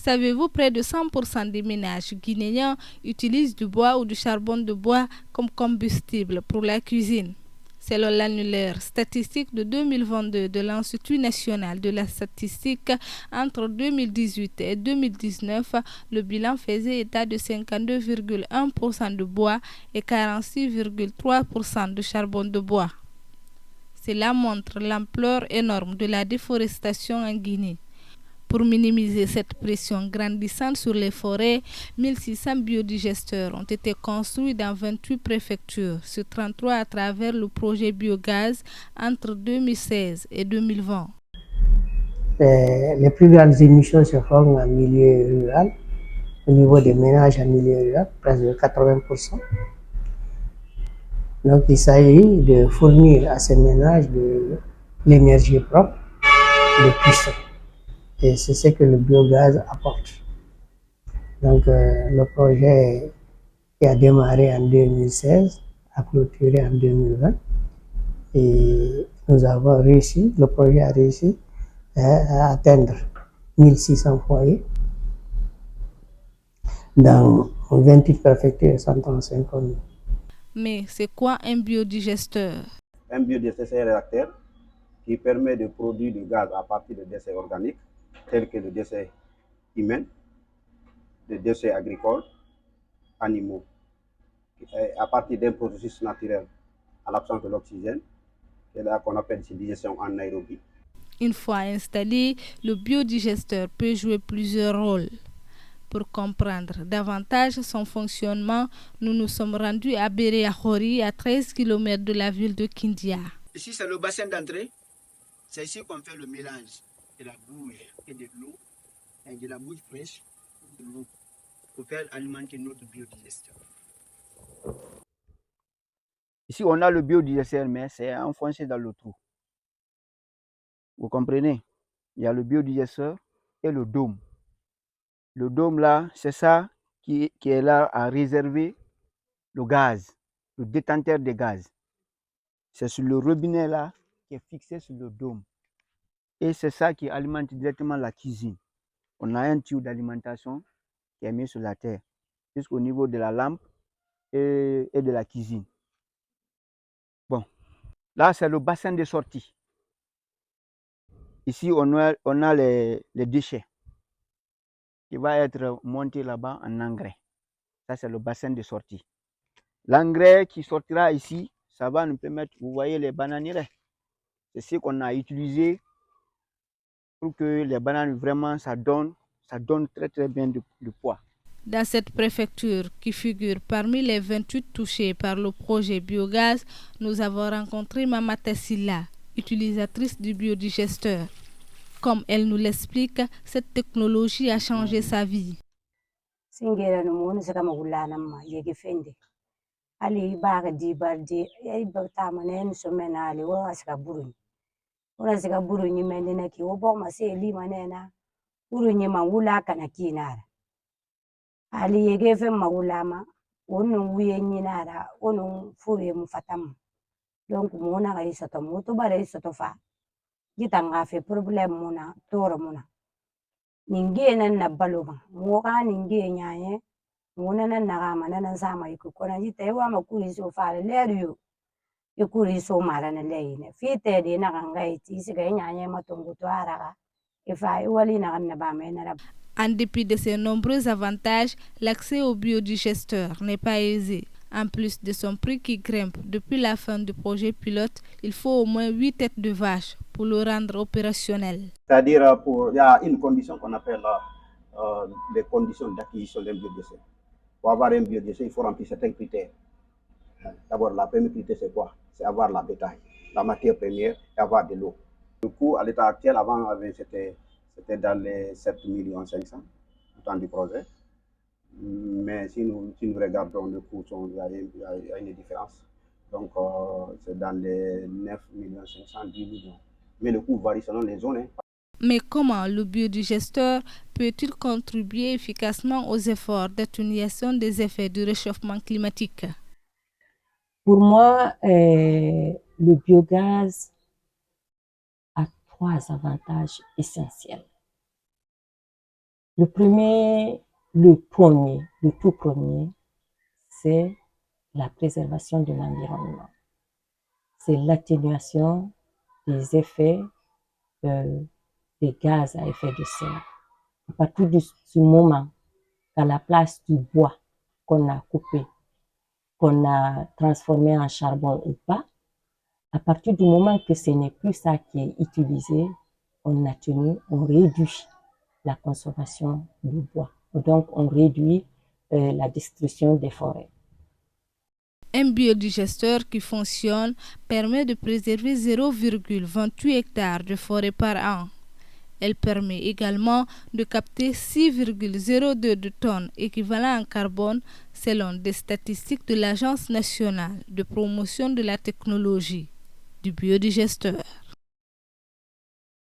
Savez-vous, près de 100% des ménages guinéens utilisent du bois ou du charbon de bois comme combustible pour la cuisine. Selon l'annuaire statistique de 2022 de l'Institut national de la statistique, entre 2018 et 2019, le bilan faisait état de 52,1% de bois et 46,3% de charbon de bois. Cela montre l'ampleur énorme de la déforestation en Guinée. Pour minimiser cette pression grandissante sur les forêts, 1600 biodigesteurs ont été construits dans 28 préfectures, sur 33 à travers le projet Biogaz entre 2016 et 2020. Les plus grandes émissions se font en milieu rural, au niveau des ménages en milieu rural, presque de 80%. Donc il s'agit de fournir à ces ménages de l'énergie propre, de cuisson. Et c'est ce que le biogaz apporte. Donc le projet qui a démarré en 2016 a clôturé en 2020 et nous avons réussi, le projet a réussi à atteindre 1600 foyers dans 28 préfectures et 135 communes. Mais c'est quoi un biodigesteur? Un biodigesteur, c'est un réacteur qui permet de produire du gaz à partir de déchets organiques, tels que le déchet humain, les déchets agricoles, animaux, à partir d'un processus naturel à l'absence de l'oxygène, c'est là qu'on appelle ici digestion anaérobie. Une fois installé, le biodigesteur peut jouer plusieurs rôles. Pour comprendre davantage son fonctionnement, nous nous sommes rendus à Béréahori, à 13 km de la ville de Kindia. Ici, c'est le bassin d'entrée. C'est ici qu'on fait le mélange de la bouche et de l'eau, et de la bouche fraîche, de l'eau, pour faire alimenter notre biodigesteur. Ici, on a le biodigesteur, mais c'est enfoncé dans le trou. Vous comprenez? Il y a le biodigesteur et le dôme. Le dôme là, c'est ça qui est là à réserver le gaz, le détenteur de gaz. C'est sur le robinet là qui est fixé sur le dôme. Et c'est ça qui alimente directement la cuisine. On a un tuyau d'alimentation qui est mis sur la terre, jusqu'au niveau de la lampe et de la cuisine. Bon, là c'est le bassin de sortie. Ici on a les déchets qui va être monté là-bas en engrais. Ça c'est le bassin de sortie. L'engrais qui sortira ici, ça va nous permettre, vous voyez les bananiers, c'est ce qu'on a utilisé pour que les bananes vraiment ça donne très très bien du poids. Dans cette préfecture qui figure parmi les 28 touchés par le projet Biogaz, nous avons rencontré Mamata Silla, utilisatrice du biodigesteur. Comme elle nous l'explique, cette technologie a changé sa vie. Ali yege fe magulama onu wiye nyinara onu fuye mufatam donc mona ga isato moto bare isato fa gitanga fe problem mona toro mona ninge nan na baloma mo ga ninge nyaye mona nan na ga mana sama ikukona jite wa makuri so fa leriyo ikuri so mara na leine fite de na ganga iti siga nyaye matongo to araga ifa wali na na ba mena. En dépit de ses nombreux avantages, l'accès au biodigesteur n'est pas aisé. En plus de son prix qui grimpe depuis la fin du projet pilote, il faut au moins 8 têtes de vache pour le rendre opérationnel. C'est-à-dire, il y a une condition qu'on appelle les conditions d'acquisition d'un biodigesteur. Pour avoir un biodigesteur, il faut remplir certains critères. D'abord, la première critère, c'est quoi? C'est avoir la bétail, la matière première et avoir de l'eau. Le coût, à l'état actuel, avant, c'était dans les 7,5 millions au temps du projet. Mais si nous regardons le coût, il y a une différence. Donc, c'est dans les 9,5 millions, 10 millions. Mais le coût varie selon les zones. Mais comment le biodigesteur peut-il contribuer efficacement aux efforts d'atténuation des effets du réchauffement climatique? Pour moi, le biogaz a 3 avantages essentiels. Le tout premier, c'est la préservation de l'environnement. C'est l'atténuation des effets des gaz à effet de serre. À partir de ce moment, qu'à la place du bois qu'on a coupé, qu'on a transformé en charbon ou pas, à partir du moment que ce n'est plus ça qui est utilisé, on réduit la consommation du bois. Donc, on réduit la destruction des forêts. Un biodigesteur qui fonctionne permet de préserver 0,28 hectares de forêt par an. Elle permet également de capter 6,02 de tonnes équivalent en carbone selon des statistiques de l'Agence nationale de promotion de la technologie du biodigesteur.